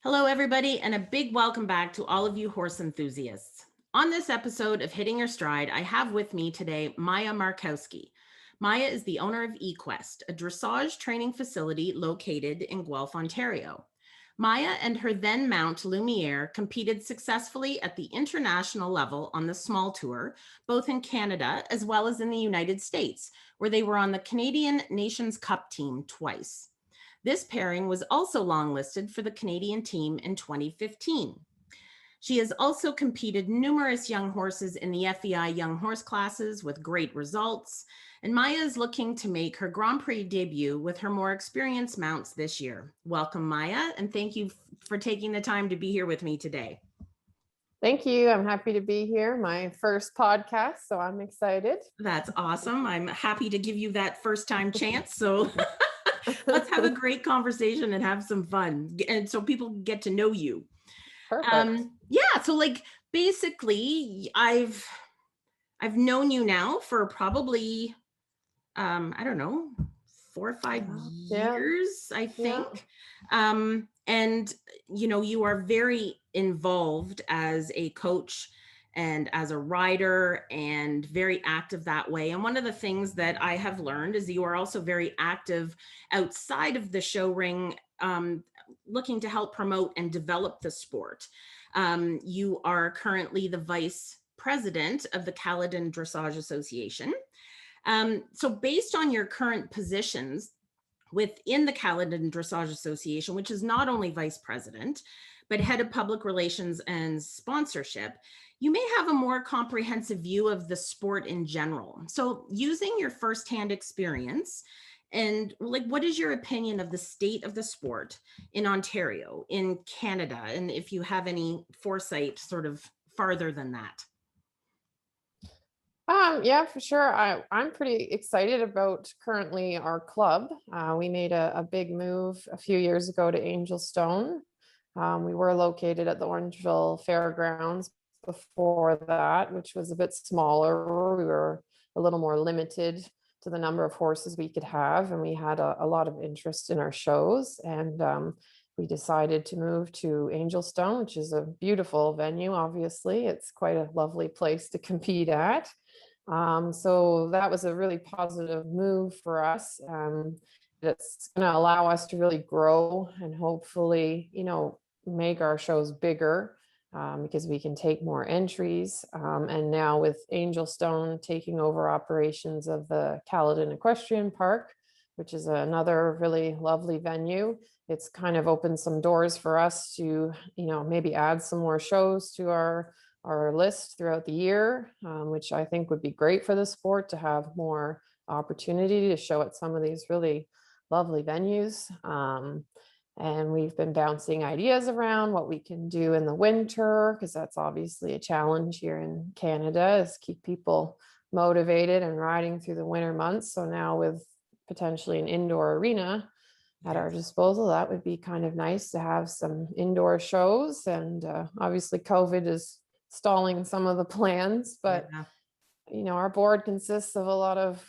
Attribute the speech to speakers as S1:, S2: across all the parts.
S1: Hello, everybody, and a big welcome back to all of you horse enthusiasts. On this episode of Hitting Your Stride, I have with me today Maya Markowski. Maya is the owner of Equest, a dressage training facility located in Guelph, Ontario. Maya and her then mount Lumiere competed successfully at the international level on the small tour, both in Canada as well as in the United States, where they were on the Canadian Nations Cup team twice. This pairing was also longlisted for the Canadian team in 2015. She has also competed numerous young horses in the FEI young horse classes with great results, and Maya is looking to make her Grand Prix debut with her more experienced mounts this year. Welcome, Maya, and thank you for taking the time to be here with me today.
S2: Thank you. I'm happy to be here. My first podcast, so I'm excited.
S1: That's awesome. I'm happy to give you that first time chance. So let's have a great conversation and have some fun. And so people get to know you.
S2: Perfect.
S1: Yeah. So basically I've known you now for probably, I don't know, 4 or 5 years, I think. And you are very involved as a coach and as a rider and very active that way. And one of the things that I have learned is you are also very active outside of the show ring, looking to help promote and develop the sport. You are currently the vice president of the Caledon Dressage Association. So based on your current positions within the Caledon Dressage Association, which is not only vice president, but head of public relations and sponsorship, you may have a more comprehensive view of the sport in general. So using your firsthand experience, and what is your opinion of the state of the sport in Ontario, in Canada, and if you have any foresight sort of farther than that?
S2: Yeah, for sure. I'm pretty excited about currently our club. We made a big move a few years ago to Angelstone. We were located at the Orangeville Fairgrounds before that, which was a bit smaller. We were a little more limited to the number of horses we could have, and we had a lot of interest in our shows. And we decided to move to Angelstone, which is a beautiful venue. Obviously, it's quite a lovely place to compete at. So that was a really positive move for us. It's going to allow us to really grow and hopefully, make our shows bigger, because we can take more entries. And now with Angelstone taking over operations of the Caledon Equestrian Park, which is another really lovely venue, it's kind of opened some doors for us to, maybe add some more shows to our list throughout the year, which I think would be great for the sport to have more opportunity to show at some of these really lovely venues. And we've been bouncing ideas around what we can do in the winter, because that's obviously a challenge here in Canada, is keep people motivated and riding through the winter months. So now with potentially an indoor arena at our disposal, that would be kind of nice to have some indoor shows. And obviously COVID is stalling some of the plans, but our board consists of a lot of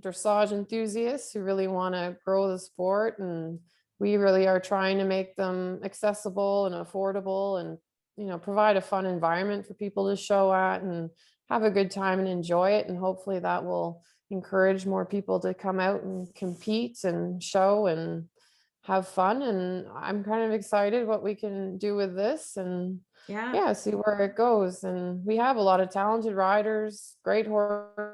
S2: dressage enthusiasts who really want to grow the sport, and we really are trying to make them accessible and affordable, and provide a fun environment for people to show at and have a good time and enjoy it. And hopefully that will encourage more people to come out and compete and show and have fun. And I'm kind of excited what we can do with this, and see where it goes. And we have a lot of talented riders, great horses.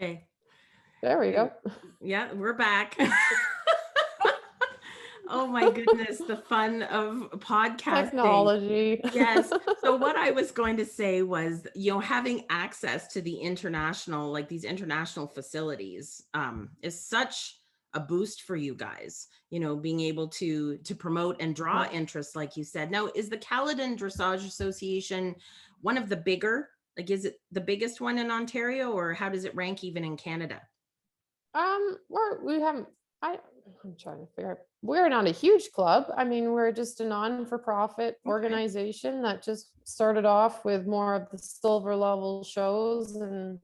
S1: Okay.
S2: There we go.
S1: Yeah, we're back. Oh my goodness, the fun of podcasting.
S2: Technology.
S1: Yes. So what I was going to say was, having access to the international, these international facilities, is such a boost for you guys, being able to promote and draw interest, like you said. Now, is the Caledon Dressage Association one of the bigger, is it the biggest one in Ontario, or how does it rank even in Canada?
S2: We haven't I'm trying to figure out. We're not a huge club. I mean, we're just a non-for-profit organization that just started off with more of the silver level shows and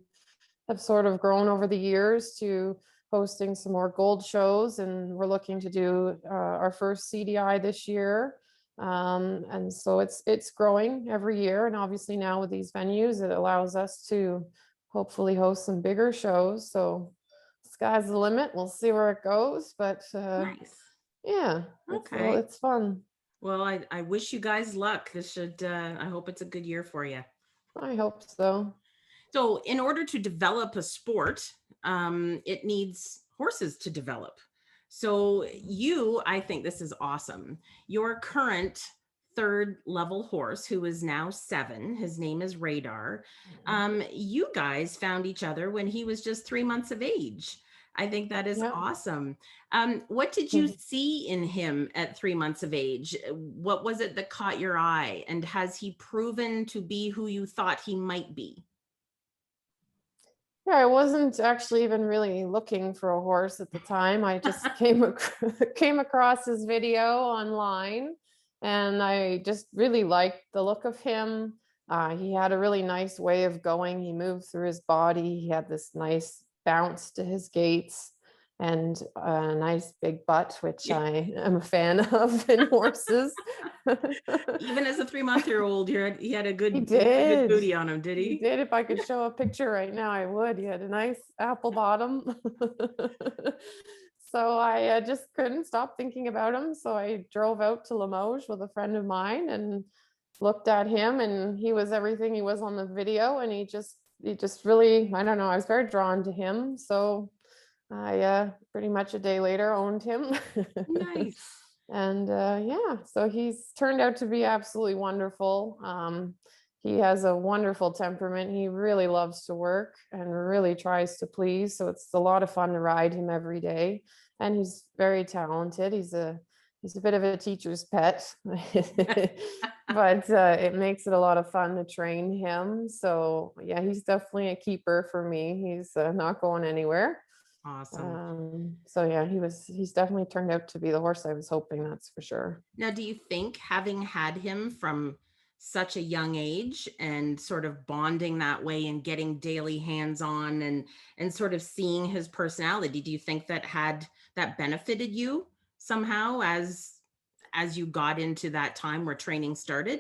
S2: have sort of grown over the years to hosting some more gold shows. And we're looking to do our first CDI this year. And so it's growing every year. And obviously now with these venues, it allows us to hopefully host some bigger shows. So sky's the limit. We'll see where it goes. But
S1: Nice.
S2: yeah,
S1: Okay.
S2: it's fun.
S1: Well, I wish you guys luck. This should, I hope it's a good year for you.
S2: I hope so.
S1: So in order to develop a sport, it needs horses to develop. So I think this is awesome. Your current third level horse, who is now 7, his name is Radar. You guys found each other when he was just 3 months of age. I think that is awesome. What did you see in him at 3 months of age? What was it that caught your eye? And has he proven to be who you thought he might be?
S2: Yeah, I wasn't actually even really looking for a horse at the time. I just came across his video online, and I just really liked the look of him. He had a really nice way of going. He moved through his body. He had this nice bounce to his gaits and a nice big butt, which
S1: Yeah.
S2: I am a fan of in horses.
S1: Even as a 3-month-old, he had a
S2: He
S1: good
S2: did.
S1: booty on him, did
S2: He
S1: he?
S2: did. If I could show a picture right now, I would. He had a nice apple bottom. So I just couldn't stop thinking about him. So I drove out to Limoges with a friend of mine and looked at him, and he was everything he was on the video. And he just really, I don't know, I was very drawn to him. So I pretty much a day later owned him.
S1: Nice.
S2: And yeah, so he's turned out to be absolutely wonderful. He has a wonderful temperament. He really loves to work and really tries to please. So it's a lot of fun to ride him every day. And he's very talented. He's a bit of a teacher's pet, but it makes it a lot of fun to train him. So yeah, he's definitely a keeper for me. He's not going anywhere.
S1: Awesome.
S2: So yeah, he's definitely turned out to be the horse I was hoping, that's for sure.
S1: Now, do you think having had him from such a young age and sort of bonding that way and getting daily hands-on and sort of seeing his personality, do you think that benefited you somehow as you got into that time where training started?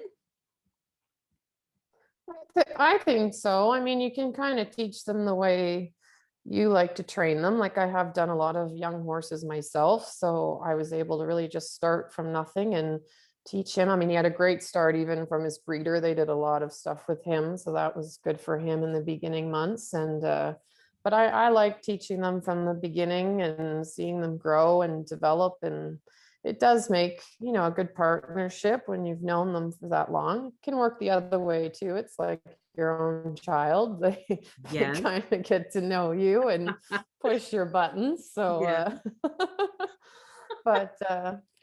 S2: I think so. I mean, you can kind of teach them the way you like to train them. Like I have done a lot of young horses myself, so I was able to really just start from nothing and teach him. I mean, he had a great start even from his breeder. They did a lot of stuff with him, so that was good for him in the beginning months. And but I like teaching them from the beginning and seeing them grow and develop. And it does make, a good partnership when you've known them for that long. It can work the other way too. It's like your own child. They
S1: Yeah.
S2: kind of get to know you and push your buttons. So
S1: Yeah.
S2: but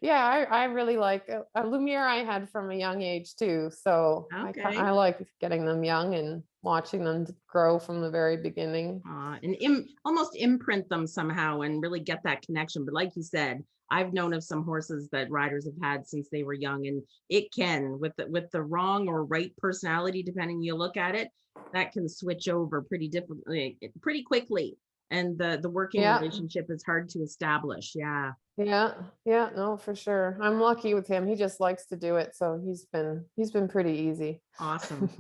S2: yeah, I really like a Lumiere I had from a young age too. So
S1: Okay.
S2: I like getting them young and watching them grow from the very beginning.
S1: And almost imprint them somehow and really get that connection. But like you said, I've known of some horses that riders have had since they were young, and it can, with the wrong or right personality, depending you look at it, that can switch over pretty quickly. And the working
S2: Yeah.
S1: relationship is hard to establish. Yeah.
S2: Yeah, yeah, no, for sure. I'm lucky with him. He just likes to do it, so he's been pretty easy.
S1: Awesome.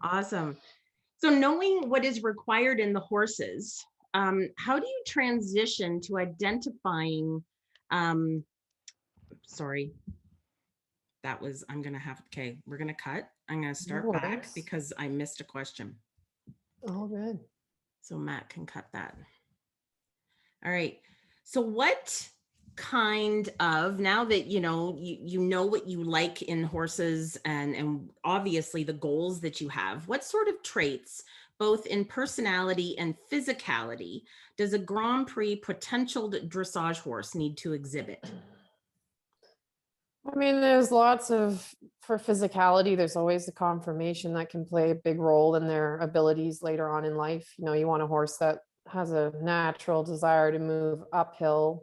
S1: Awesome. So knowing what is required in the horses, how do you transition to identifying, um, sorry, we're going to cut. I'm going to start back because I missed a question.
S2: Oh, good.
S1: So Matt can cut that. All right. So what kind of, now that you know what you like in horses and obviously the goals that you have, what sort of traits, both in personality and physicality, does a Grand Prix potential dressage horse need to exhibit?
S2: I mean, there's lots of, for physicality, there's always the conformation that can play a big role in their abilities later on in life. You want a horse that has a natural desire to move uphill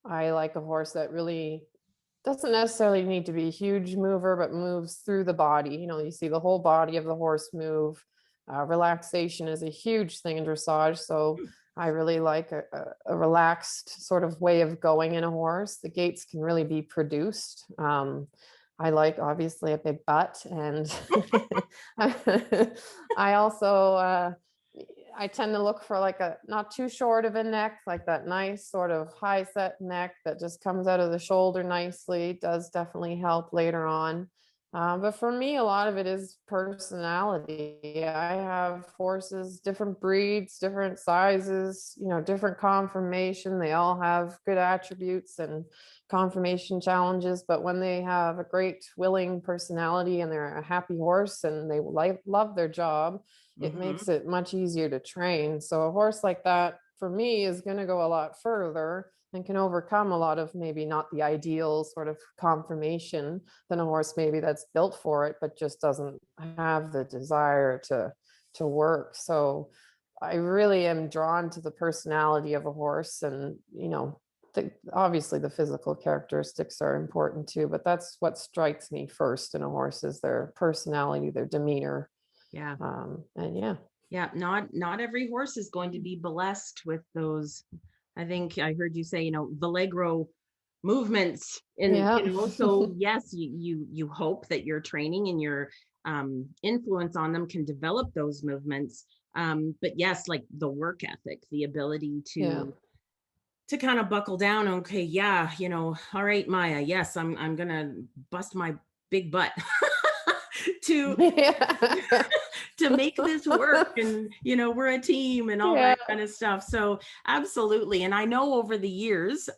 S2: I like a horse that really doesn't necessarily need to be a huge mover, but moves through the body. You see the whole body of the horse move. Relaxation is a huge thing in dressage. So I really like a relaxed sort of way of going in a horse. The gaits can really be produced. I like obviously a big butt, and I also I tend to look for like a not too short of a neck, like that nice sort of high set neck that just comes out of the shoulder nicely. Does definitely help later on. But for me, a lot of it is personality. I have horses, different breeds, different sizes, different conformation. They all have good attributes and conformation challenges. But when they have a great, willing personality and they're a happy horse and they love their job, it makes it much easier to train. So a horse like that, for me, is going to go a lot further and can overcome a lot of maybe not the ideal sort of conformation than a horse maybe that's built for it, but just doesn't have the desire to work. So I really am drawn to the personality of a horse, and obviously the physical characteristics are important too, but that's what strikes me first in a horse is their personality, their demeanor.
S1: Yeah.
S2: And yeah.
S1: Yeah. Not every horse is going to be blessed with those. I think I heard you say, Valegro movements and,
S2: Yeah.
S1: so yes, you hope that your training and your influence on them can develop those movements. But yes, like the work ethic, the ability
S2: Yeah.
S1: to kind of buckle down. Okay. Yeah. All right, Maya. Yes, I'm going to bust my big butt to
S2: Yeah.
S1: to make this work, and we're a team and all
S2: Yeah.
S1: that kind of stuff. So absolutely. And I know over the years,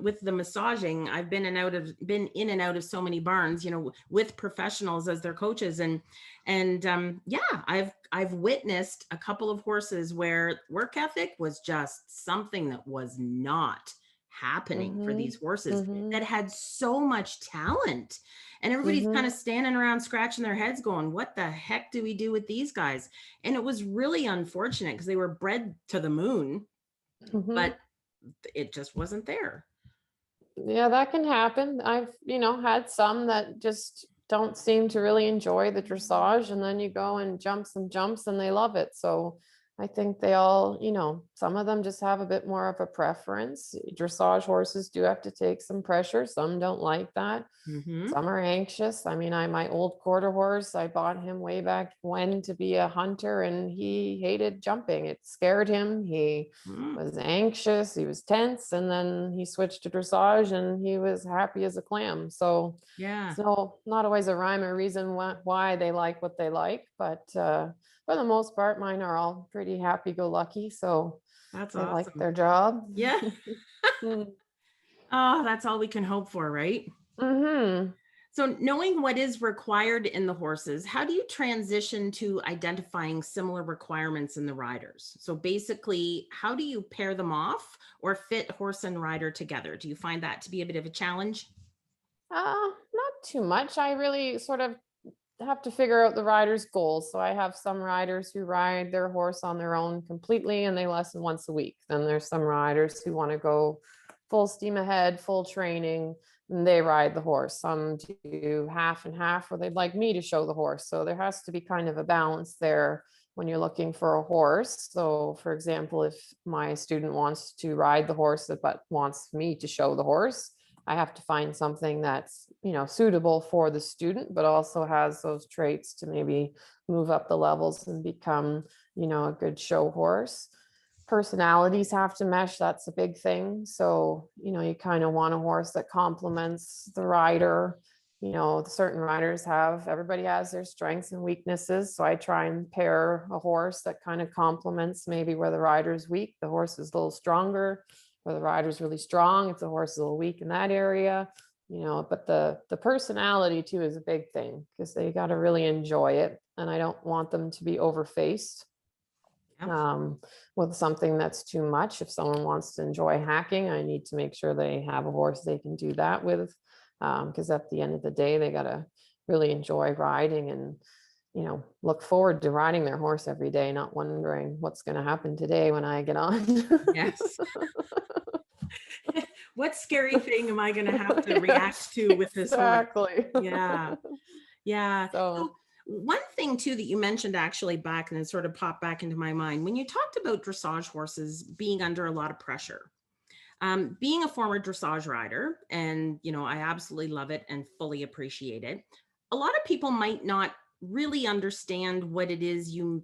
S1: with the massaging, I've been in and out of so many barns, with professionals as their coaches, and yeah, I've witnessed a couple of horses where work ethic was just something that was not happening for these horses that had so much talent, and everybody's kind of standing around scratching their heads going, what the heck do we do with these guys? And it was really unfortunate because they were bred to the moon, but it just wasn't there.
S2: Yeah, that can happen. I've, had some that just don't seem to really enjoy the dressage, and then you go and jump some jumps and they love it. So I think they all, some of them just have a bit more of a preference. Dressage horses do have to take some pressure. Some don't like that. Some are anxious. I mean, my old quarter horse, I bought him way back when to be a hunter, and he hated jumping. It scared him. He was anxious. He was tense. And then he switched to dressage and he was happy as a clam. So,
S1: Yeah.
S2: so not always a rhyme or reason why they like what they like, but for the most part, mine are all pretty happy-go-lucky. So
S1: That's
S2: they like
S1: awesome.
S2: their job.
S1: Yeah. Oh, that's all we can hope for, right? So knowing what is required in the horses, how do you transition to identifying similar requirements in the riders? So basically, how do you pair them off or fit horse and rider together? Do you find that to be a bit of a challenge?
S2: Not too much. I really sort of have to figure out the rider's goals. So I have some riders who ride their horse on their own completely and they lesson once a week. Then there's some riders who want to go full steam ahead, full training, and they ride the horse. Some do half and half, or they'd like me to show the horse. So there has to be kind of a balance there when you're looking for a horse. So, for example, if my student wants to ride the horse but wants me to show the horse, I have to find something that's, suitable for the student, but also has those traits to maybe move up the levels and become, a good show horse. Personalities have to mesh. That's a big thing. So, you kind of want a horse that complements the rider. Certain riders everybody has their strengths and weaknesses. So I try and pair a horse that kind of complements maybe where the rider's weak. The horse is a little stronger, where the rider's really strong. If the horse is a little weak in that area, but the personality too is a big thing because they got to really enjoy it. And I don't want them to be overfaced with something that's too much. If someone wants to enjoy hacking, I need to make sure they have a horse they can do that with, because at the end of the day, they got to really enjoy riding and look forward to riding their horse every day, not wondering what's going to happen today when I get on.
S1: Yes. what scary thing am I going to have to react to with this horse?
S2: Exactly.
S1: Yeah. Yeah.
S2: So,
S1: So one thing too that you mentioned actually back and it sort of popped back into my mind when you talked about dressage horses being under a lot of pressure. Being a former dressage rider, and I absolutely love it and fully appreciate it. A lot of people might not really understand what it is you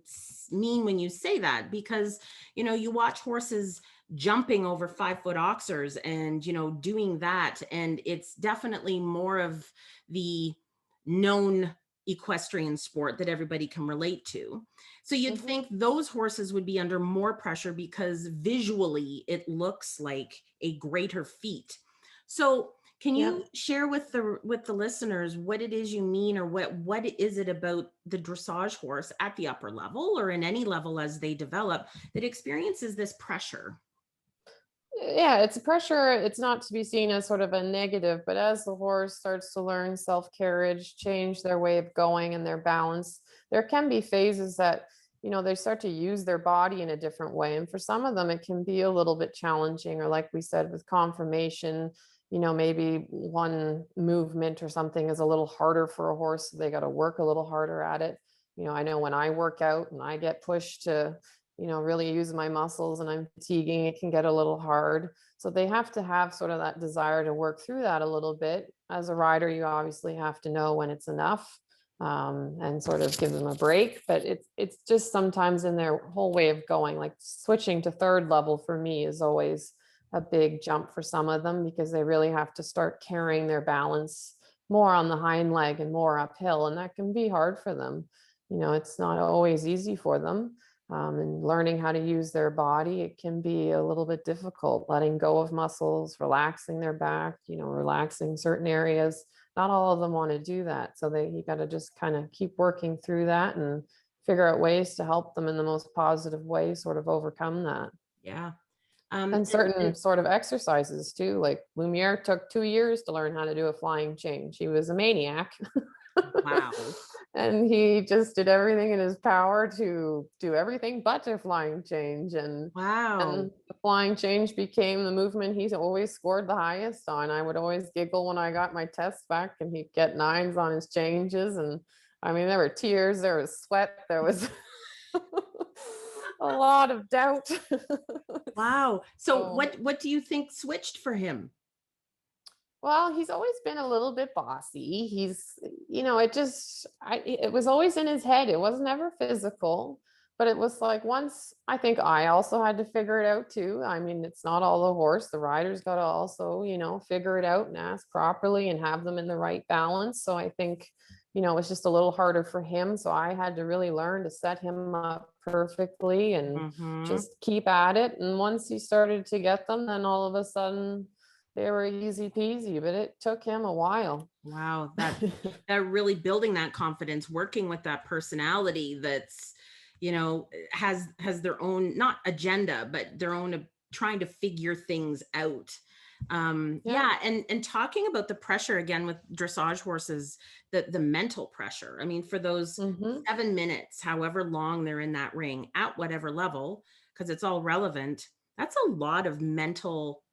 S1: mean when you say that because you watch horses jumping over 5 foot oxers and doing that, and it's definitely more of the known equestrian sport that everybody can relate to. So you'd
S2: mhm,
S1: think those horses would be under more pressure because visually it looks like a greater feat. So can
S2: yeah.
S1: you share with the listeners what it is you mean, or what is it about the dressage horse at the upper level or in any level as they develop that experiences this pressure?
S2: Yeah, it's a pressure. It's not to be seen as sort of a negative, but as the horse starts to learn self-carriage, change their way of going and their balance, there can be phases that, they start to use their body in a different way. And for some of them, it can be a little bit challenging, or like we said, with conformation, maybe one movement or something is a little harder for a horse. So they got to work a little harder at it. I know when I work out and I get pushed to really use my muscles and I'm fatiguing, it can get a little hard. So they have to have sort of that desire to work through that a little bit. As a rider, you obviously have to know when it's enough, and sort of give them a break. But it's just sometimes in their whole way of going, like switching to third level for me is always a big jump for some of them because they really have to start carrying their balance more on the hind leg and more uphill. And that can be hard for them. It's not always easy for them, and learning how to use their body, it can be a little bit difficult, letting go of muscles, relaxing their back, relaxing certain areas. Not all of them want to do that. So you got to just kind of keep working through that and figure out ways to help them in the most positive way, sort of overcome that.
S1: Yeah.
S2: And certain
S1: And
S2: sort of exercises too, like Lumiere took 2 years to learn how to do a flying change. He was a maniac.
S1: wow.
S2: And he just did everything in his power to do everything but a flying change. And
S1: Wow.
S2: the flying change became the movement he's always scored the highest on. I would always giggle when I got my tests back and he'd get nines on his changes. And I mean, there were tears, there was sweat, there was a lot of doubt.
S1: Wow. So
S2: So,
S1: what do you think switched for him?
S2: well, he's always been a little bit bossy. It was always in his head. It was never physical, but it was like once I think I also had to figure it out too. I mean, it's not all the horse. The rider's got to also, figure it out and ask properly and have them in the right balance. So I think, it's just a little harder for him. So I had to really learn to set him up perfectly and
S1: Mhm.
S2: just keep at it. And once he started to get them, then all of a sudden, they were easy peasy, but it took him a while.
S1: Wow, that really building that confidence, working with that personality that's, has their own not agenda, but their own trying to figure things out.
S2: Yeah.
S1: Yeah, and talking about the pressure again with dressage horses, the mental pressure. I mean, for those
S2: Hmm.
S1: 7 minutes, however long they're in that ring, at whatever level, because it's all relevant, that's a lot of mental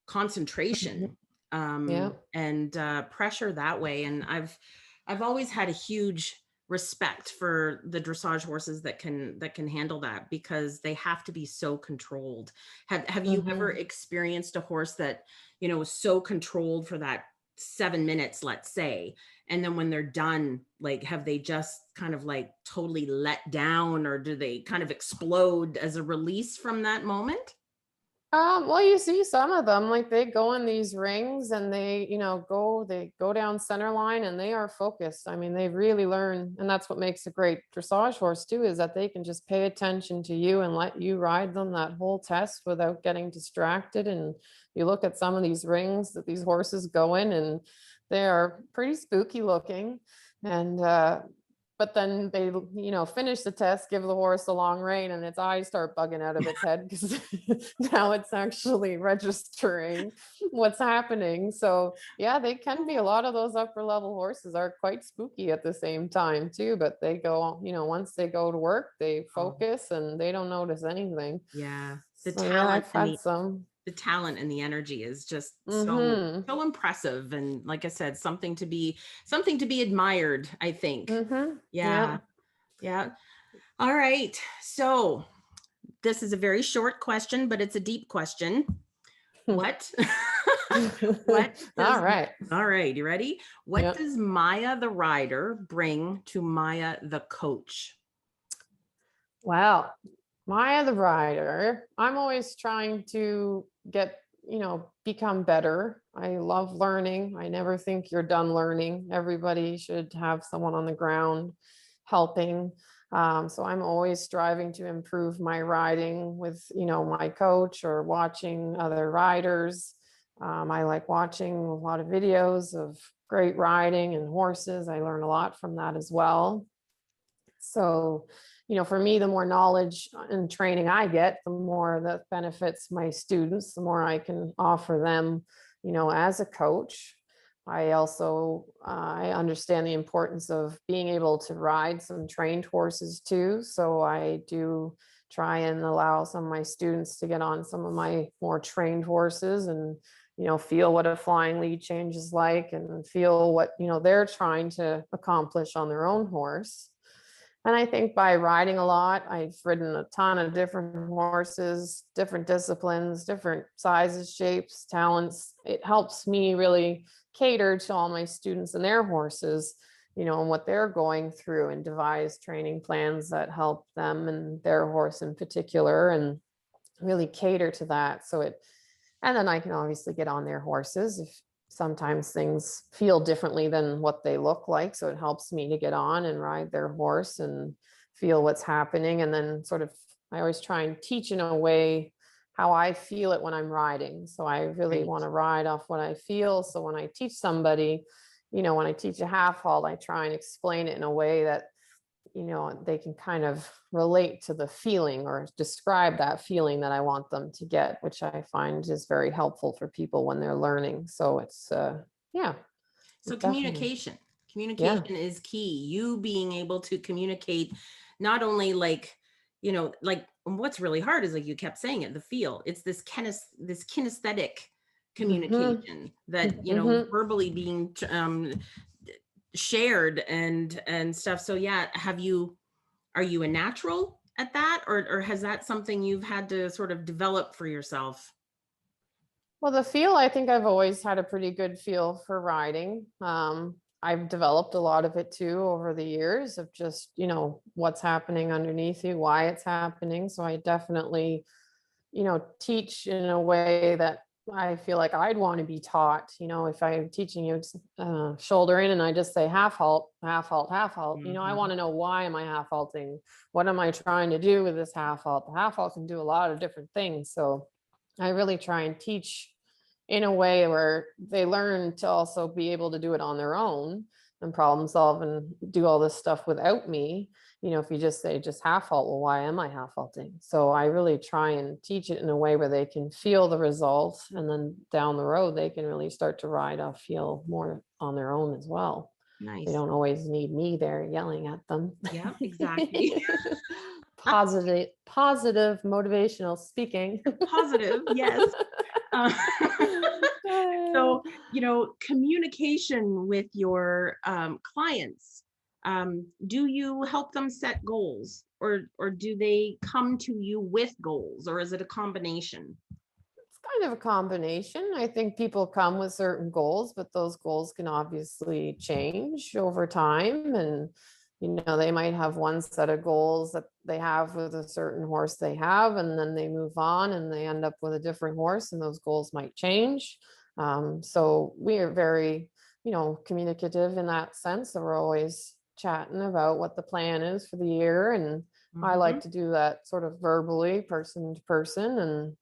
S1: concentration,
S2: Yeah.
S1: and pressure that way. And I've always had a huge respect for the dressage horses that can handle that because they have to be so controlled. Have you ever
S2: Hmm.
S1: experienced a horse that was so controlled for that 7 minutes, let's say, and then when they're done, like have they just kind of like totally let down, or do they kind of explode as a release from that moment?
S2: Well, you see some of them, like they go in these rings and they go down center line and they are focused. I mean, they really learn, and that's what makes a great dressage horse too, is that they can just pay attention to you and let you ride them that whole test without getting distracted. And you look at some of these rings that these horses go in, and they are pretty spooky looking. And but then they finish the test, give the horse a long rein, and its eyes start bugging out of its head because now it's actually registering what's happening. So yeah, they can be, a lot of those upper level horses are quite spooky at the same time too, but they go, once they go to work, they
S1: Oh,
S2: focus and they don't notice anything.
S1: yeah, the
S2: So yeah,
S1: talent
S2: I've
S1: and
S2: had some.
S1: the talent and the energy is just so
S2: Mm-hmm.
S1: so impressive, and like I said, something to be admired, I think.
S2: Mm-hmm.
S1: Yeah.
S2: Yeah.
S1: Yeah. All right. So this is a very short question, but it's a deep question. What what
S2: All
S1: does
S2: right.
S1: all right, you ready? What
S2: Yep.
S1: does Maya the rider bring to Maya the coach?
S2: Well, Maya the rider, I'm always trying to get, become better. I love learning. I never think you're done learning. Everybody should have someone on the ground helping. So I'm always striving to improve my riding with, my coach or watching other riders. I like watching a lot of videos of great riding and horses. I learn a lot from that as well. So, for me, the more knowledge and training I get, the more that benefits my students, the more I can offer them, as a coach. I also I understand the importance of being able to ride some trained horses too. So I do try and allow some of my students to get on some of my more trained horses and feel what a flying lead change is like and feel what they're trying to accomplish on their own horse. And I think by riding a lot, I've ridden a ton of different horses, different disciplines, different sizes, shapes, talents. It helps me really cater to all my students and their horses, and what they're going through and devise training plans that help them and their horse in particular and really cater to that. And then I can obviously get on their horses if sometimes things feel differently than what they look like. So it helps me to get on and ride their horse and feel what's happening. And then I always try and teach in a way how I feel it when I'm riding. So I really
S1: Right.
S2: want to ride off what I feel. So when I teach somebody, when I teach a half halt, I try and explain it in a way that they can kind of relate to the feeling or describe that feeling that I want them to get, which I find is very helpful for people when they're learning. So yeah,
S1: So
S2: definitely.
S1: communication.
S2: Yeah.
S1: Communication is key. You being able to communicate not only like, like what's really hard is like you kept saying it, the feel. It's this kinesthetic
S2: Mm-hmm.
S1: communication that,
S2: Mm-hmm.
S1: verbally being shared and stuff. So yeah, are you a natural at that, or has that something you've had to sort of develop for yourself?
S2: Well, the feel, I think I've always had a pretty good feel for riding. I've developed a lot of it too over the years of just, what's happening underneath you, why it's happening. So I definitely teach in a way that I feel like I'd want to be taught. If I'm teaching you shoulder in and I just say half halt, half halt, half halt, I
S1: Mhm.
S2: want to know why am I half halting? What am I trying to do with this half halt? The half halt can do a lot of different things. So I really try and teach in a way where they learn to also be able to do it on their own and problem solve and do all this stuff without me. If you just say just half halt, well, why am I half halting? So I really try and teach it in a way where they can feel the results, and then down the road they can really start to ride off feel more on their own as well. They
S1: Nice.
S2: don't always need me there yelling at them.
S1: Yeah, exactly.
S2: Positive motivational speaking.
S1: Positive, yes. Uh, so, communication with your clients. Do you help them set goals, or do they come to you with goals, or is it a combination?
S2: It's kind of a combination. I think people come with certain goals, but those goals can obviously change over time. And, they might have one set of goals that they have with a certain horse they have, and then they move on and they end up with a different horse, and those goals might change. So we are very, communicative in that sense. So we're always chatting about what the plan is for the year. And I like
S1: Mhm.
S2: to do that sort of verbally, person to person, and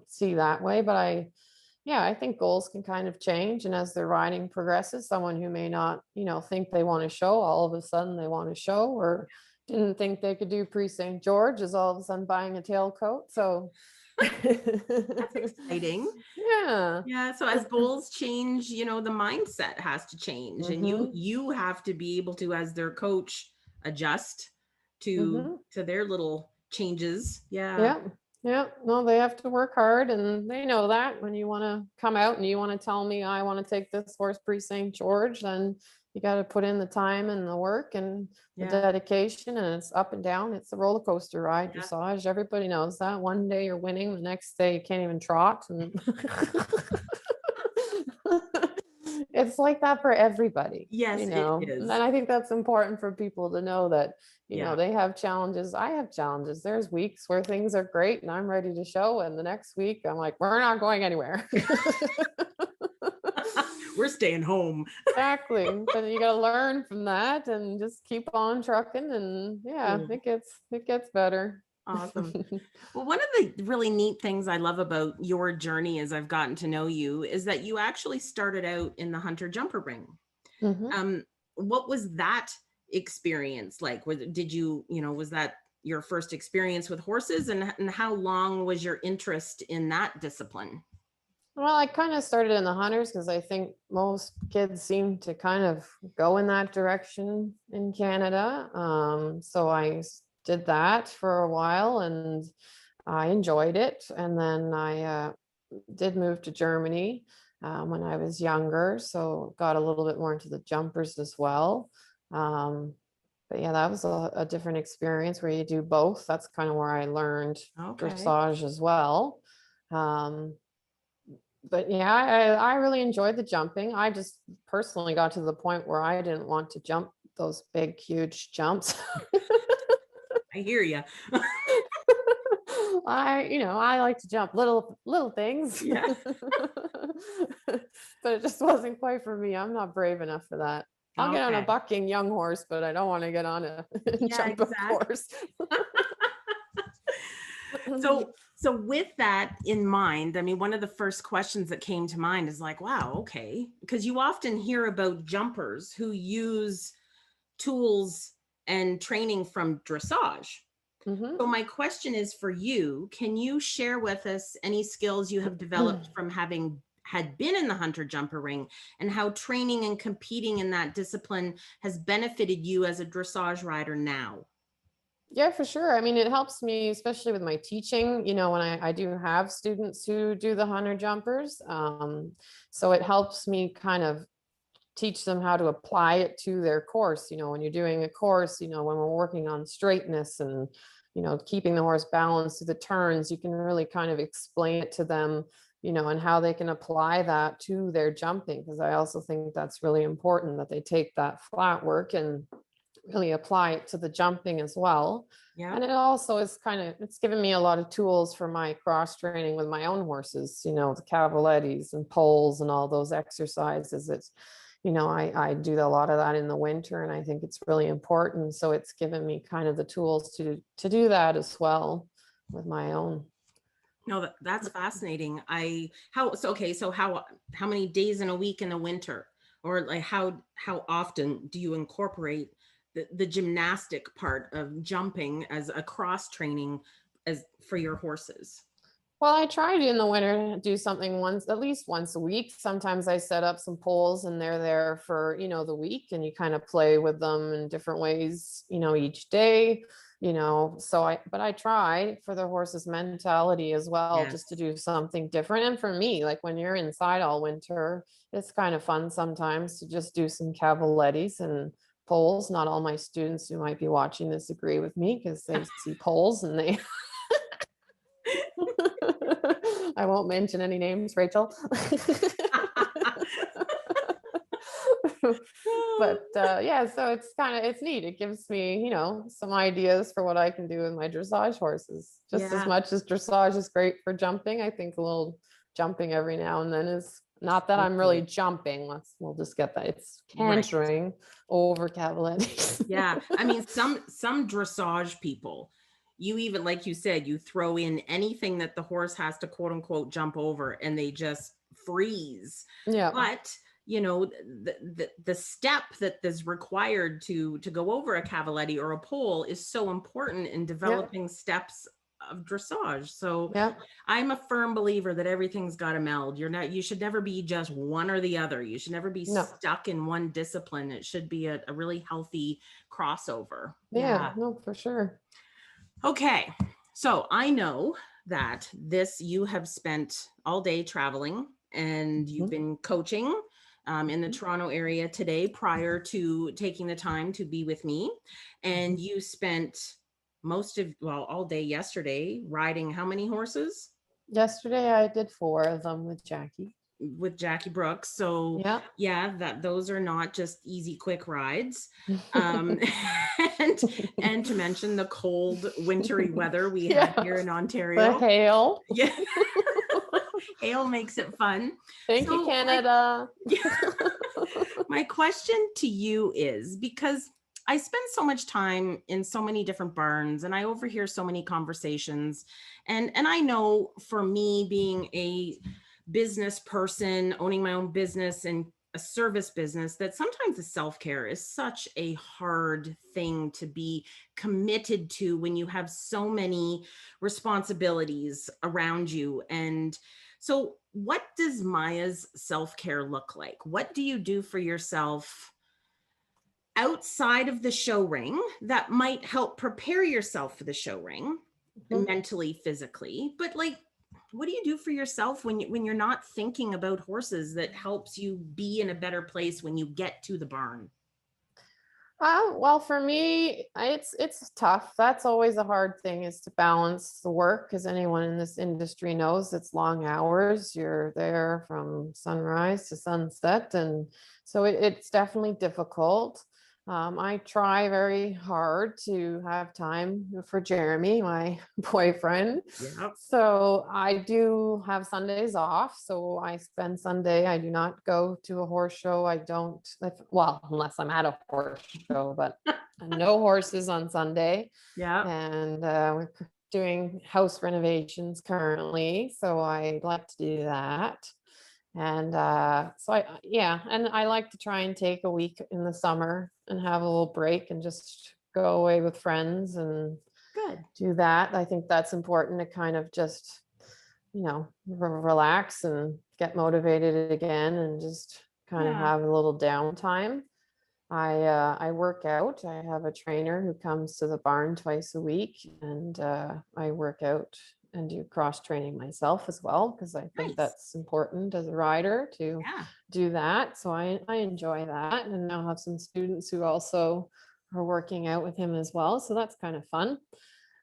S2: see that way. But I think goals can kind of change. And as their riding progresses, someone who may not, think they want to show, all of a sudden they want to show, or didn't think they could do pre St. George is all of a sudden buying a tailcoat. So,
S1: That's exciting.
S2: yeah.
S1: Yeah, so as goals change, the mindset has to change, and you
S2: Hmm.
S1: you have to be able to, as their coach, adjust to
S2: Hmm.
S1: their little changes. Yeah.
S2: Yeah. Yeah, no, they have to work hard, and they know that when you want to come out and you want to tell me I want to take this horse pre St. George, then you got to put in the time and the work and the
S1: Yeah.
S2: dedication, and it's up and down. It's a roller coaster ride,
S1: Yeah.
S2: dressage. Everybody knows that. One day you're winning, the next day you can't even trot. And it's like that for everybody,
S1: Yes, it
S2: And
S1: is.
S2: I think that's important for people to know that,
S1: Yeah.
S2: they have challenges. I have challenges. There's weeks where things are great and I'm ready to show. And the next week I'm like, we're not going anywhere.
S1: We're staying home.
S2: Exactly. But you got to learn from that and just keep on trucking. And yeah,
S1: Cool.
S2: it gets better.
S1: Awesome. Well, one of the really neat things I love about your journey as I've gotten to know you is that you actually started out in the hunter jumper ring.
S2: Mhm.
S1: Um, what was that experience like? Did you, was that your first experience with horses, and how long was your interest in that discipline?
S2: Well, I kind of started in the hunters because I think most kids seem to kind of go in that direction in Canada. So did that for a while and I enjoyed it. And then I did move to Germany when I was younger. So got a little bit more into the jumpers as well. Um, but yeah, that was a different experience where you do both. That's kind of where I learned
S1: Okay.
S2: dressage as well. Um, but yeah, I really enjoyed the jumping. I just personally got to the point where I didn't want to jump those big, huge jumps.
S1: I hear you.
S2: I like to jump little things,
S1: Yeah.
S2: but it just wasn't quite for me. I'm not brave enough for that. I'll get on a
S1: Okay.
S2: bucking young horse, but I don't want to get on a
S1: Yeah,
S2: jump a
S1: exactly.
S2: horse.
S1: So with that in mind, I mean, one of the first questions that came to mind is like, wow, okay, because you often hear about jumpers who use tools and training from dressage.
S2: Mhm.
S1: So my question is for you, can you share with us any skills you have developed from having had been in the hunter jumper ring, and how training and competing in that discipline has benefited you as a dressage rider now?
S2: Yeah, for sure. I mean, it helps me, especially with my teaching, when I do have students who do the hunter jumpers. So it helps me kind of teach them how to apply it to their course. When you're doing a course, when we're working on straightness and, keeping the horse balanced through the turns, you can really kind of explain it to them, and how they can apply that to their jumping. Because I also think that's really important that they take that flat work and really apply it to the jumping as well.
S1: Yeah.
S2: And it also is it's given me a lot of tools for my cross training with my own horses, the cavalettis and poles and all those exercises. I do a lot of that in the winter and I think it's really important. So it's given me kind of the tools to do that as well with my own.
S1: No, that's fascinating. So how many days in a week in the winter, or like how often do you incorporate the gymnastic part of jumping as a cross training as for your horses?
S2: Well, I try to in the winter to do something at least once a week. Sometimes I set up some poles and they're there for, the week and you kind of play with them in different ways, each day, but I try for the horse's mentality as well, just to
S1: Yes.
S2: do something different. And for me, like when you're inside all winter, it's kind of fun sometimes to just do some cavalettis and poles. Not all my students who might be watching this agree with me because they see poles and they I won't mention any names, Rachel. But yeah, so it's neat. It gives me, some ideas for what I can do with my dressage horses. Just as
S1: Yeah,
S2: much as dressage is great for jumping, I think a little jumping every now and then is not that I'm really
S1: totally.
S2: jumping. We'll just get that. It's
S1: Right.
S2: cantering over cavaletti.
S1: Yeah. I mean, some dressage people, you even like you said, you throw in anything that the horse has to quote unquote jump over and they just freeze.
S2: Yeah.
S1: But the step that is required to go over a cavaletti or a pole is so important in
S2: Yeah.
S1: developing steps of dressage. So
S2: Yeah.
S1: I'm a firm believer that everything's got to meld. You should never be just one or the other. You should never be
S2: No.
S1: stuck in one discipline. It should be a really healthy crossover.
S2: Yeah.
S1: Yeah.
S2: No, for sure.
S1: Okay. So I know that you have spent all day traveling and you've
S2: Mhm.
S1: been coaching in the
S2: Mhm.
S1: Toronto area today prior to taking the time to be with me. And
S2: Mhm.
S1: you spent all day yesterday riding how many horses?
S2: Yesterday I did 4 of them with Jackie.
S1: With Jackie Brooks. So
S2: Yeah.
S1: yeah, that those are not just easy, quick rides. Um, and and to mention the cold, wintry weather we had
S2: Yeah.
S1: here in
S2: The
S1: Ontario.
S2: hail.
S1: Yeah, hail makes it fun.
S2: Thank you,
S1: So my
S2: Canada.
S1: yeah, my question to you is because I spend so much time in so many different barns and I overhear so many conversations. And I know for me being a business person, owning my own business and a service business, that sometimes the self-care is such a hard thing to be committed to when you have so many responsibilities around you. And so what does Maya's self-care look like? What do you do for yourself outside of the show ring that might help prepare yourself for the show ring
S2: Mhm.
S1: mentally, physically? But like, what do you do for yourself when you're not thinking about horses that helps you be in a better place when you get to the barn?
S2: Well, for me, it's tough. That's always a hard thing, is to balance the work, because anyone in this industry knows it's long hours. You're there from sunrise to sunset, and so it's definitely difficult. I try very hard to have time for Jeremy, my boyfriend.
S1: Yeah.
S2: So I do have Sundays off. So I spend Sunday. I do not go to a horse show. I don't, well, unless I'm at a horse show, but no horses on Sunday.
S1: Yeah.
S2: And we're doing house renovations currently. So I like to do that. And so yeah, and I like to try and take a week in the summer and have a little break and just go away with friends and
S1: Good.
S2: do that. I think that's important to kind of just, relax and get motivated again and just kind of
S1: Yeah.
S2: have a little downtime. I work out. I have a trainer who comes to the barn twice a week, and I work out and do cross training myself as well, because I think
S1: Nice.
S2: that's important as a rider to
S1: Yeah.
S2: do that. So I enjoy that, and now have some students who also are working out with him as well. So that's kind of fun.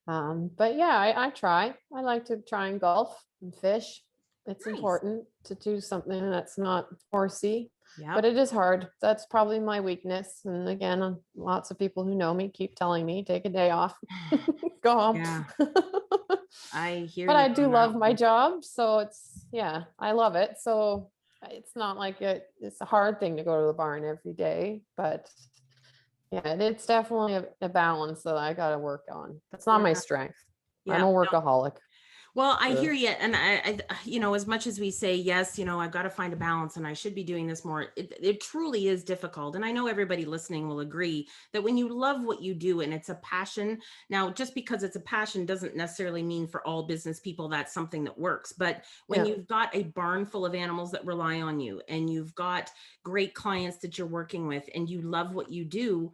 S2: But yeah, I try. I like to try and golf and fish. It's
S1: Nice.
S2: important to do something that's not horsey, but
S1: Yep.
S2: it is hard. That's probably my weakness. And again, lots of people who know me keep telling me, take a day off, go home.
S1: Yeah. I hear
S2: But
S1: you
S2: I do
S1: on that
S2: love my
S1: one.
S2: job. So yeah, I love it. So it's not like it's a hard thing to go to the barn every day, but yeah, it's definitely a balance that I got to work on. That's not my
S1: Yeah.
S2: strength. I'm
S1: Yeah.
S2: a
S1: No.
S2: workaholic.
S1: Well, I
S2: So,
S1: hear you. And as much as we say, yes, I've got to find a balance and I should be doing this more, it truly is difficult. And I know everybody listening will agree that when you love what you do and it's a passion, now, just because it's a passion doesn't necessarily mean for all business people that's something that works. But when
S2: yeah.
S1: you've got a barn full of animals that rely on you and you've got great clients that you're working with and you love what you do,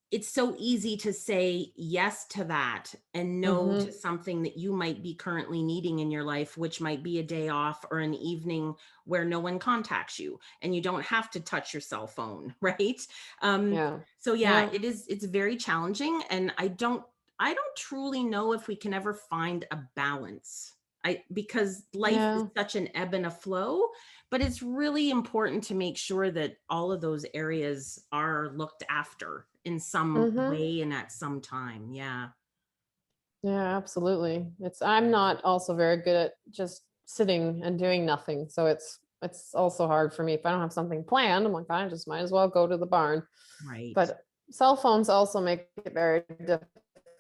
S1: it's so easy to say yes to that and no to
S2: Mm-hmm.
S1: something that you might be currently needing in your life, which might be a day off or an evening where no one contacts you and you don't have to touch your cell phone, right? um
S2: Yeah.
S1: so yeah,
S2: Yeah.
S1: it's very challenging, and I don't truly know if we can ever find a balance. Because life is
S2: Yeah.
S1: such an ebb and a flow, but it's really important to make sure that all of those areas are looked after in some
S2: Mm-hmm.
S1: way and at some time. Yeah.
S2: Yeah, absolutely. I'm not also very good at just sitting and doing nothing. So it's also hard for me. If I don't have something planned, I'm like, I just might as well go to the barn.
S1: Right.
S2: But cell phones also make it very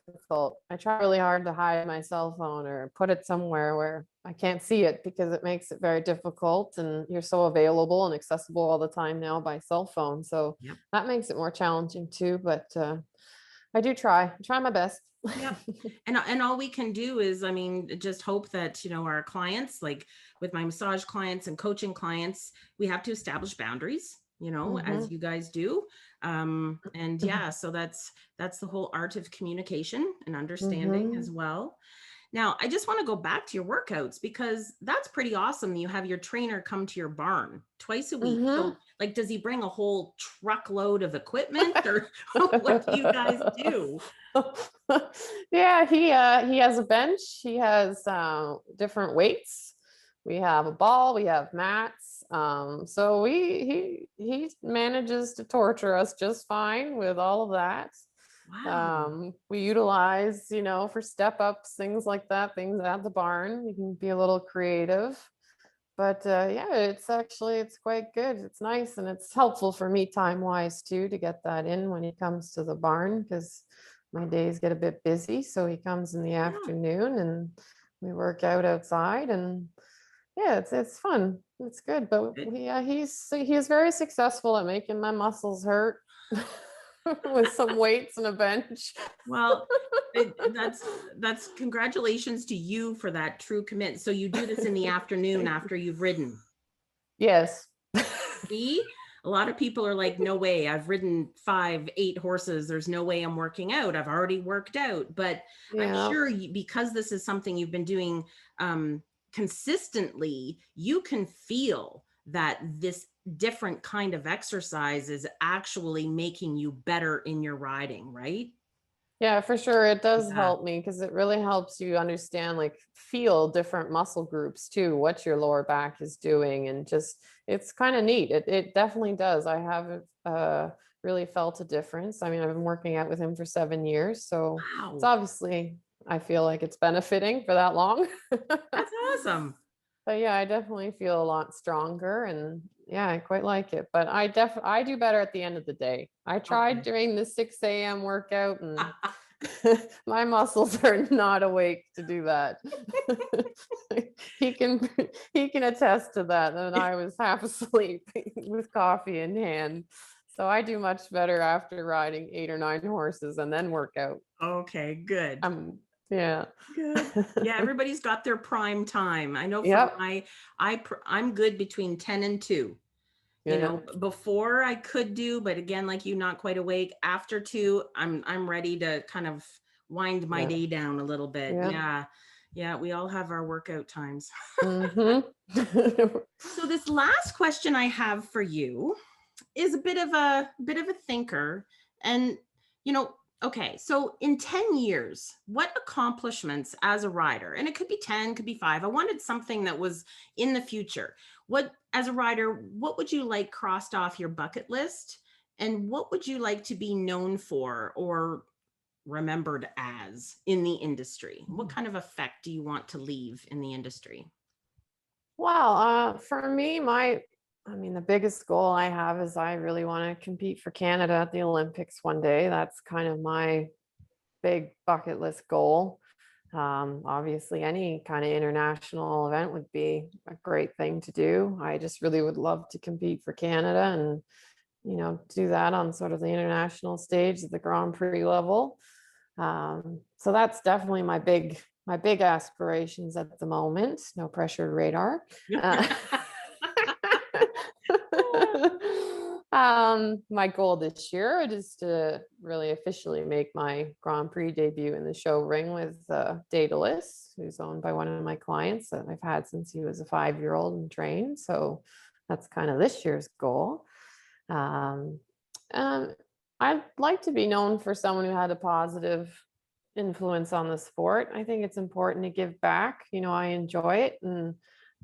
S2: difficult. I try really hard to hide my cell phone or put it somewhere where I can't see it, because it makes it very difficult, and you're so available and accessible all the time now by cell phone. So
S1: Yep.
S2: that makes it more challenging too. But I do try my best.
S1: Yep. And all we can do is, I mean, just hope that, our clients, like with my massage clients and coaching clients, we have to establish boundaries, as
S2: Hmm.
S1: you guys do. And yeah, so that's the whole art of communication and understanding
S2: Hmm.
S1: as well. Now, I just want to go back to your workouts because that's pretty awesome. You have your trainer come to your barn twice a week.
S2: Mm-hmm.
S1: So, like, does he bring a whole truckload of equipment or what do you guys do?
S2: Yeah, he has a bench. He has different weights. We have a ball. We have mats. So he manages to torture us just fine with all of that.
S1: Wow.
S2: We utilize, for step ups, things like that, things at the barn. You can be a little creative. But yeah, it's quite good. It's nice and it's helpful for me time wise too to get that in when he comes to the barn because my days get a bit busy. So he comes in the
S1: Yeah.
S2: afternoon and we work out outside and yeah, it's fun. It's good. But
S1: Good.
S2: he is very successful at making my muscles hurt with some weights and a bench.
S1: Well, that's congratulations to you for that true commit. So you do this in the afternoon after you've ridden.
S2: Yes.
S1: See, a lot of people are like, no way, I've ridden 5, 8 horses. There's no way I'm working out. I've already worked out. But I'm
S2: Yeah.
S1: sure because this is something you've been doing consistently, you can feel that this different kind of exercise is actually making you better in your riding, right?
S2: Yeah, for sure. It does
S1: Yeah.
S2: help me because it really helps you understand, like, feel different muscle groups too, what your lower back is doing. And just, it's kind of neat. It definitely does. I haven't really felt a difference. I mean, I've been working out with him for 7 years. So it's
S1: Wow.
S2: obviously, I feel like it's benefiting for that long.
S1: That's awesome.
S2: But yeah, I definitely feel a lot stronger and yeah, I quite like it. But I do better at the end of the day. I tried
S1: Okay.
S2: doing the 6 a.m. workout and my muscles are not awake to do that. he can he can attest to that. And I was half asleep with coffee in hand. So I do much better after riding 8 or 9 horses and then work out.
S1: Okay, good.
S2: Yeah.
S1: Good. Yeah, everybody's got their prime time. I know for
S2: Yep.
S1: I'm good between 10 and 2. You
S2: Yeah.
S1: know, before I could do, but again, like you, not quite awake. After 2, I'm ready to kind of wind my
S2: Yeah.
S1: day down a little bit.
S2: Yeah.
S1: Yeah. Yeah, we all have our workout times.
S2: Mm-hmm.
S1: So this last question I have for you is a bit of a thinker. And you know, okay, so in 10 years, what accomplishments as a rider, and it could be 10, could be 5, I wanted something that was in the future. What, as a rider, what would you like crossed off your bucket list, and what would you like to be known for or remembered as in the industry? What kind of effect do you want to leave in the industry?
S2: Well, for me, I mean, the biggest goal I have is I really want to compete for Canada at the Olympics one day. That's kind of my big bucket list goal. Obviously, any kind of international event would be a great thing to do. I just really would love to compete for Canada and, do that on sort of the international stage at the Grand Prix level. So that's definitely my big aspirations at the moment. No pressure radar. Uh, my goal this year is to really officially make my Grand Prix debut in the show ring with Daedalus, who's owned by one of my clients that I've had since he was a 5-year-old and trained. So that's kind of this year's goal. Um, um, I'd like to be known for someone who had a positive influence on the sport. I think it's important to give back. I enjoy it and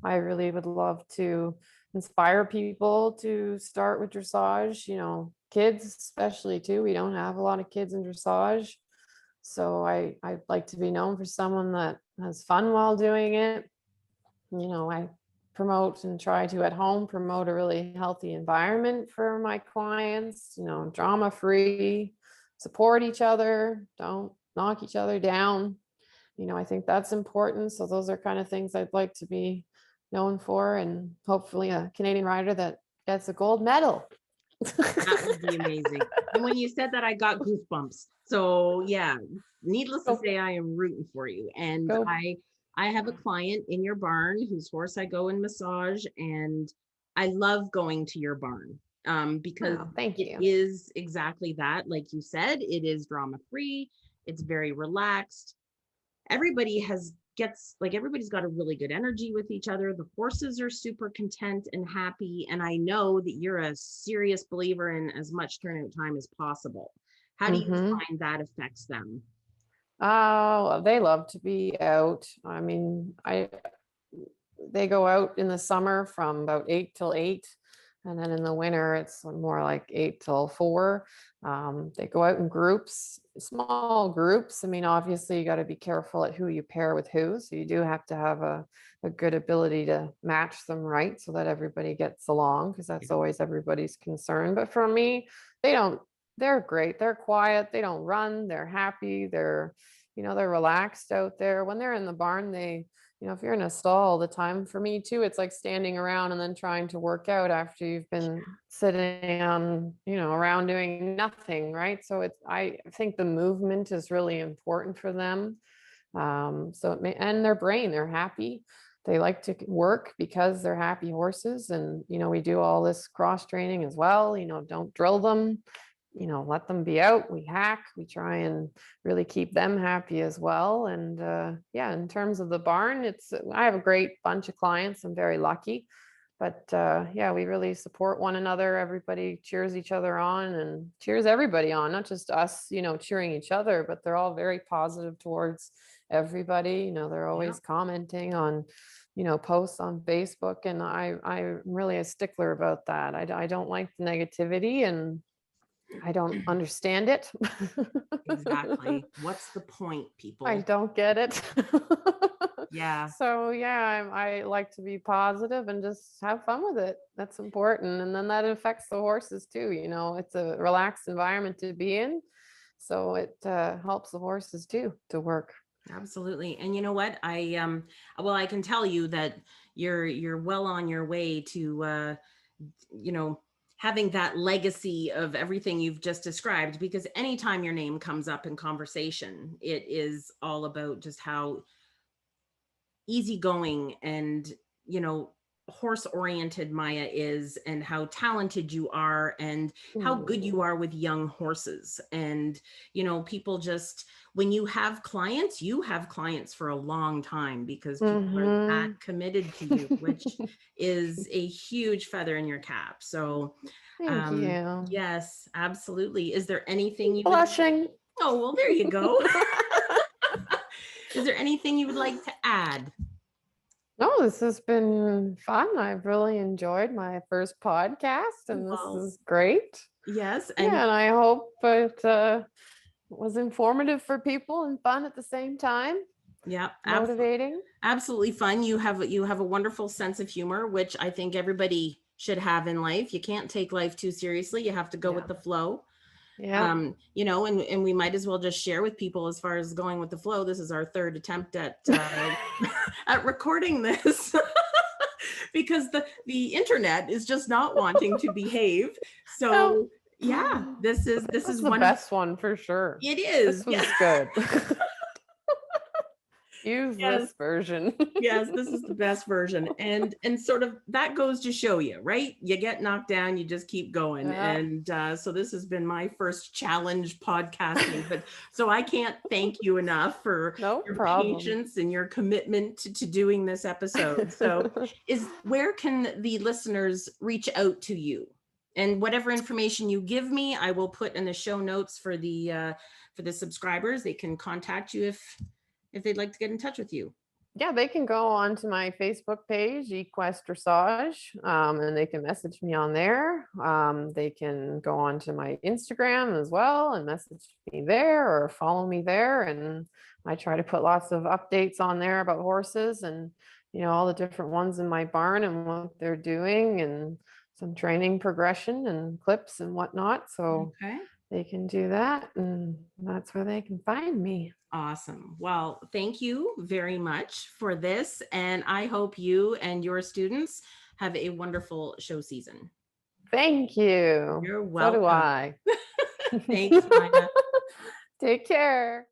S2: I really would love to inspire people to start with dressage, kids especially too. We don't have a lot of kids in dressage. So I'd like to be known for someone that has fun while doing it. I promote and try to at home promote a really healthy environment for my clients, drama free, support each other, don't knock each other down. I think that's important. So those are kind of things I'd like to be known for, and hopefully a Canadian rider that gets a gold medal.
S1: That would be amazing. And when you said that, I got goosebumps. So yeah, needless to
S2: go,
S1: say, I am rooting for you. And
S2: go.
S1: I have a client in your barn whose horse I go and massage, and I love going to your barn because
S2: Oh, thank
S1: it
S2: you.
S1: is exactly that. Like you said, it is drama free. It's very relaxed. everybody everybody's got a really good energy with each other. The horses are super content and happy. And I know that you're a serious believer in as much turnout time as possible. How do you
S2: Mm-hmm.
S1: find that affects them?
S2: Oh, they love to be out. I mean, they go out in the summer from about 8 till 8. And then in the winter, it's more like 8 till 4. They go out in groups, small groups. I mean, obviously, you got to be careful at who you pair with who. So you do have to have a good ability to match them right so that everybody gets along, because that's always everybody's concern. But for me, they don't, they're great. They're quiet. They don't run. They're happy. They're relaxed out there. When they're in the barn, if you're in a stall all the time, for me too, it's like standing around and then trying to work out after you've been sitting on, around doing nothing, right? So I think the movement is really important for them. And their brain, they're happy. They like to work because they're happy horses. And, we do all this cross training as well, don't drill them, let them be out. We hack, we try and really keep them happy as well. And in terms of the barn, I have a great bunch of clients. I'm very lucky. But we really support one another. Everybody cheers each other on and cheers everybody on, not just us, cheering each other, but they're all very positive towards everybody. They're always commenting on, posts on Facebook. And I'm really a stickler about that. I don't like the negativity, and I don't understand it.
S1: Exactly. What's the point, people?
S2: I don't get it.
S1: Yeah.
S2: So I like to be positive and just have fun with it. That's important. And then that affects the horses too. It's a relaxed environment to be in. So it helps the horses too to work.
S1: Absolutely. And you know what? I can tell you that you're well on your way to having that legacy of everything you've just described, because anytime your name comes up in conversation, it is all about just how easygoing and, horse oriented Maya is, and how talented you are, and how good you are with young horses. And, people just, when you have clients for a long time, because people are that committed to you, which is a huge feather in your cap. So,
S2: Thank you.
S1: yes, absolutely. Is there anything you
S2: Blushing.
S1: Oh, well, there you go. Is there anything you would like to add?
S2: No, this has been fun. I've really enjoyed my first podcast, and this is great.
S1: Yes.
S2: And I hope it was informative for people and fun at the same time.
S1: Yeah.
S2: Motivating.
S1: Absolutely fun. You have a wonderful sense of humor, which I think everybody should have in life. You can't take life too seriously. You have to go with the flow.
S2: Yeah.
S1: And we might as well just share with people, as far as going with the flow. This is our third attempt at at recording this because the internet is just not wanting to behave. So this is
S2: the best one for sure.
S1: It is.
S2: This was good. Use this version.
S1: Yes, this is the best version. And sort of that goes to show you, right? You get knocked down, you just keep going. And so this has been my first challenge podcasting, but so I can't thank you enough for your patience and your commitment to doing this episode. So where can the listeners reach out to you? And whatever information you give me, I will put in the show notes for the subscribers. They can contact you if they'd like to get in touch with you.
S2: Yeah, they can go on to my Facebook page, Equest Dressage, and they can message me on there. They can go on to my Instagram as well and message me there, or follow me there. And I try to put lots of updates on there about horses and, all the different ones in my barn and what they're doing, and some training progression and clips and whatnot. So they can do that, and that's where they can find me.
S1: Awesome. Well, thank you very much for this. And I hope you and your students have a wonderful show season.
S2: Thank you.
S1: You're welcome.
S2: So do I.
S1: Thanks, Maya.
S2: Take care.